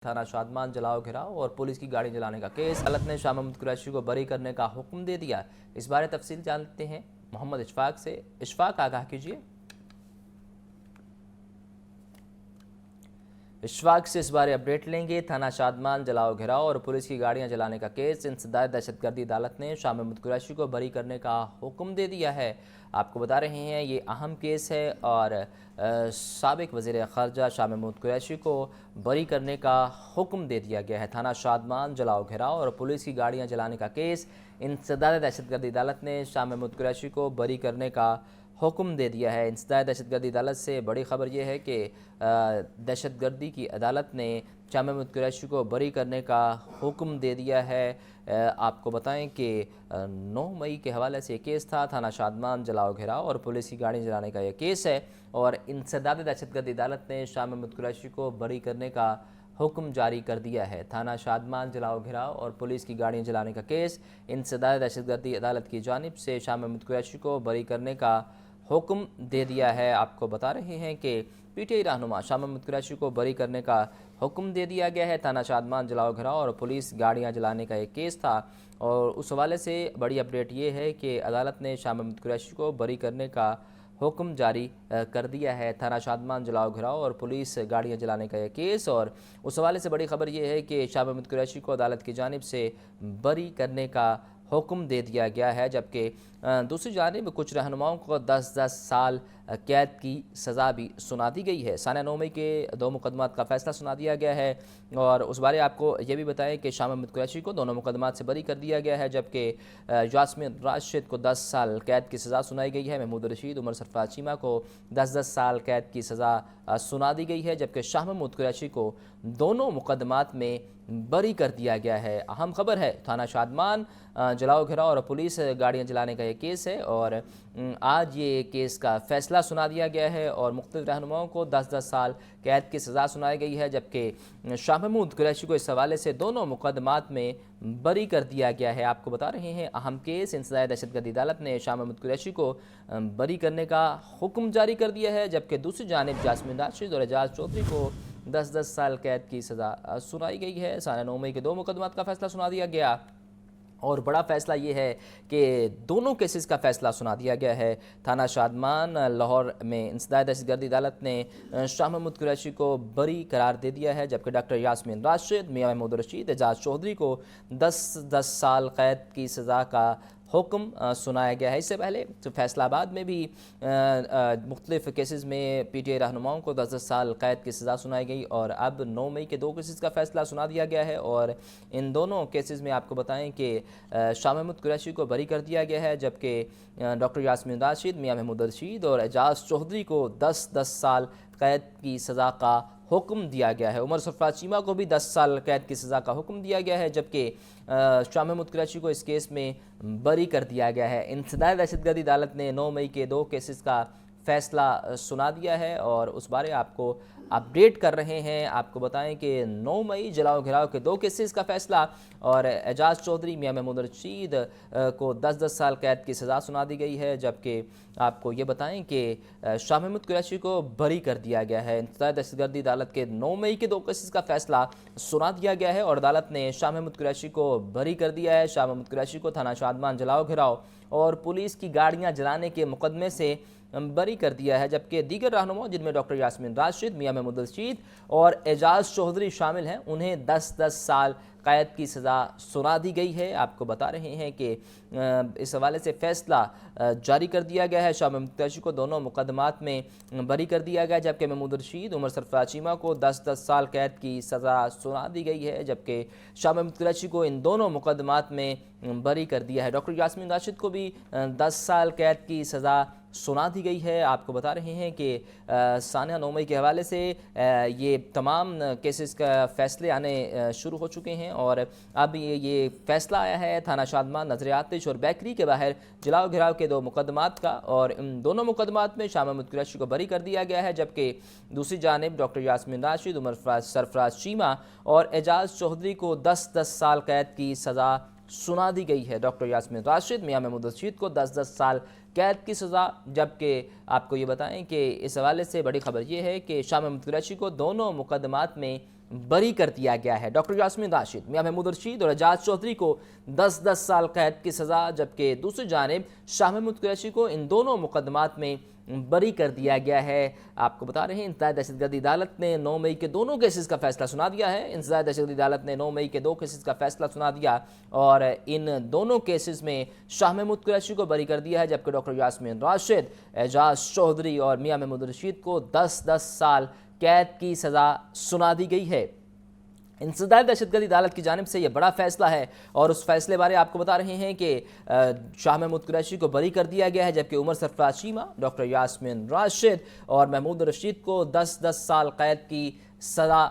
थाना शादमान जलाओ घिराव और पुलिस की गाड़ी जलाने का केस। अदालत ने शाह महमूद कुरैशी को बरी करने का हुक्म दे दिया। इस बारे तफसील जानते हैं मोहम्मद इशफाक से। इशफाक, आगाह कीजिए। इशफाक से इस बारे अपडेट लेंगे। थाना शादमान जलाओ घिराव और पुलिस की गाड़ियां जलाने का केस। इंसदाद दहशतगर्दी अदालत ने शाह महमूद कुरैशी को बरी करने का हुक्म दे दिया है। आपको बता रहे हैं ये अहम केस है और साबिक वज़ीर ख़ारजा शाह महमूद कुरैशी को बरी करने का हुक्म दे दिया गया है। थाना शादमान जलाओ घिराव और पुलिस की गाड़ियां जलाने का केस। इंसदाद दहशतगर्दी अदालत ने शाह महमूद कुरैशी को बरी करने का हुक्म दे दिया है। इंसदाद दहशतगर्दी अदालत से बड़ी खबर यह है कि दहशतगर्दी की अदालत ने शाह महमूद कुरैशी को बरी करने का हुक्म दे दिया है। आपको बताएं कि 9 मई के हवाले से ये केस था। थाना शादमान जलाओ घिराव और पुलिस की गाड़ी जलाने का ये केस है और इंसदाद दहशतगर्दी अदालत ने शाह महमूद कुरैशी को बरी करने का हुक्म जारी कर दिया है। थाना शादमान जलाओ घिराव और पुलिस की गाड़ियां जलाने का केस। इंसदाद दहशतगर्दी अदालत की जानिब से शाह महमूद कुरैशी को बरी करने का हुक्म दे दिया है। आपको बता रहे हैं कि पीटीआई रहनुमा शाह महमूद कुरैशी को बरी करने का हुक्म दे दिया गया है। थाना शादमान जलाओ घिराव और पुलिस गाड़ियां जलाने का एक केस था और उस हवाले से बड़ी अपडेट ये है कि अदालत ने शाह महमूद कुरैशी को बरी करने का हुक्म जारी कर दिया है। थाना शादमान जलाओ घिराव और पुलिस गाड़ियां जलाने का यह केस और उस हवाले से बड़ी खबर यह है कि शाह महमूद कुरैशी को अदालत की जानिब से बरी करने का हुक्म दे दिया गया है, जबकि दूसरी जानिब कुछ रहनुमाओं को 10-10 साल कैद की सज़ा भी सुना दी गई है। साने 9 मई के 2 मुकदमात का फ़ैसला सुना दिया गया है और उस बारे आपको ये भी बताएं कि शाह महमूद कुरैशी को दोनों मुकदमात से बरी कर दिया गया है, जबकि यास्मीन राशिद को 10 साल कैद की सज़ा सुनाई गई है। महमूद रशीद, उमर सरफराज चीमा को 10-10 साल कैद की सज़ा सुना दी गई है, जबकि शाह महमूद कुरैशी को दोनों मुकदमात में बरी कर दिया गया है। अहम खबर है, थाना शादमान जलाओ घिराव और पुलिस गाड़ियां जलाने का ये केस है और आज ये केस का फ़ैसला सुना दिया गया है और मुख्तलिफ रहनुमाओं को 10-10 साल कैद की सज़ा सुनाई गई है, जबकि शाह महमूद कुरैशी को इस हवाले से दोनों मुकदमात में बरी कर दिया गया है। आपको बता रहे हैं अहम केस। इंसदाद दहशतगर्दी अदालत ने शाह महमूद कुरैशी को बरी करने का हुक्म जारी कर दिया है, जबकि दूसरी जानिब यास्मीन राशिद और एजाज चौधरी को 10-10 साल कैद की सज़ा सुनाई गई है। साने 9 मई के 2 मुकदमात का फ़ैसला सुना दिया गया और बड़ा फ़ैसला ये है कि दोनों केसेस का फ़ैसला सुना दिया गया है। थाना शादमान लाहौर में इंसदाद दहशतगर्दी अदालत ने शाह महमूद कुरैशी को बरी करार दे दिया है, जबकि डॉक्टर यास्मीन राशिद, मियां महमूद रशीद, एजाज चौधरी को 10-10 साल कैद की सज़ा का हुक्म सुनाया गया है। इससे पहले तो फैसलाबाद में भी मुख्तलिफ केसेस में पीटीआई रहनुमाओं को 10-10 साल कैद की सज़ा सुनाई गई और अब 9 मई के 2 केसेस का फ़ैसला सुना दिया गया है और इन दोनों केसेस में आपको बताएं कि शाह महमूद कुरैशी को बरी कर दिया गया है, जबकि डॉक्टर यास्मीन राशिद, मियां महमूद रशीद और एजाज चौधरी को 10-10 साल कैद की सज़ा का हुक्म दिया गया है। उमर सरफराज चीमा को भी 10 साल कैद की सज़ा का हुक्म दिया गया है, जबकि शाह महमूद कुरैशी को इस केस में बरी कर दिया गया है। इंसदाद दहशतगर्दी अदालत ने 9 मई के 2 केसेस का फ़ैसला सुना दिया है और उस बारे आपको अपडेट कर रहे हैं। आपको बताएं कि 9 मई जलाओ घिराव के 2 केसेस का फ़ैसला और एजाज चौधरी, मियां महमूद रशीद को 10-10 साल कैद की सज़ा सुना दी गई है, जबकि आपको ये बताएं कि शाह महमूद कुरैशी को बरी कर दिया गया है। इंसदाद दहशतगर्दी अदालत के 9 मई के 2 केसेस का फ़ैसला सुना दिया गया है और अदालत ने शाह महमूद कुरैशी को बरी कर दिया है। शाह महमूद कुरैशी को थाना शादमान जलाओ घिराव और पुलिस की गाड़ियाँ जलाने के मुकदमे से बरी कर दिया है, जबकि दीगर रहनुमा जिनमें डॉक्टर यास्मीन राशिद, मियां महमूद रशीद और एजाज चौधरी शामिल हैं, उन्हें 10-10 साल कैद की सज़ा सुना दी गई है। आपको बता रहे हैं कि इस हवाले से फ़ैसला जारी कर दिया गया है। शाह महमूद कुरैशी को दोनों मुकदमात में बरी कर दिया गया, जबकि महमूद रशीद, उमर सरफराज चीमा को 10-10 साल कैद की सज़ा सुना दी गई है, जबकि शाह महमूद कुरैशी को इन दोनों मुकदमात में बरी कर दिया है। डॉक्टर यास्मीन राशिद को भी 10 साल कैद की सज़ा सुना दी गई है। आपको बता रहे हैं कि सानिया 9 मई के हवाले से ये तमाम केसेस का फ़ैसले आने शुरू हो चुके हैं और अब ये फ़ैसला आया है थाना शादमान, नजर आतिश और बेकरी के बाहर जलाओ घिराव के 2 मुकदमात का और इन दोनों मुकदमात में शाह महमूद कुरैशी को बरी कर दिया गया है, जबकि दूसरी जानिब डॉक्टर यास्मीन राशिद, उमर सरफराज चीमा और एजाज चौधरी को 10-10 साल कैद की सज़ा सुना दी गई है। डॉक्टर यास्मीन राशिद, मियां महमूद रशीद को 10-10 साल कैद की सज़ा, जबकि आपको ये बताएं कि इस हवाले से बड़ी खबर ये है कि शाह महमूद कुरैशी को दोनों मुकदमात में बरी कर दिया गया है। डॉक्टर यास्मीन राशिद, मियां महमूद रशीद और एजाज चौधरी को 10-10 साल कैद की सज़ा, जबकि दूसरी जानिब शाह महमूद कुरैशी को इन दोनों मुकदमात में बरी कर दिया गया है। आपको बता रहे हैं इंतज़ामी दहशतगर्दी अदालत ने 9 मई के दोनों केसेस का फैसला सुना दिया है। इंतज़ामी दहशतगर्दी अदालत ने 9 मई के 2 केसेस का फैसला सुना दिया और इन दोनों केसेस में शाह महमूद कुरैशी को बरी कर दिया है, जबकि डॉक्टर यास्मीन राशिद, एजाज चौधरी और मियां महमूद रशीद को 10-10 साल कैद की सज़ा सुना दी गई है। इंसदाद दहशतगर्दी अदालत की जानिब से यह बड़ा फैसला है और उस फैसले बारे आपको बता रहे हैं कि शाह महमूद कुरैशी को बरी कर दिया गया है, जबकि उमर सरफराज चीमा, डॉक्टर यास्मीन राशिद और महमूद रशीद को 10-10 साल कैद की सज़ा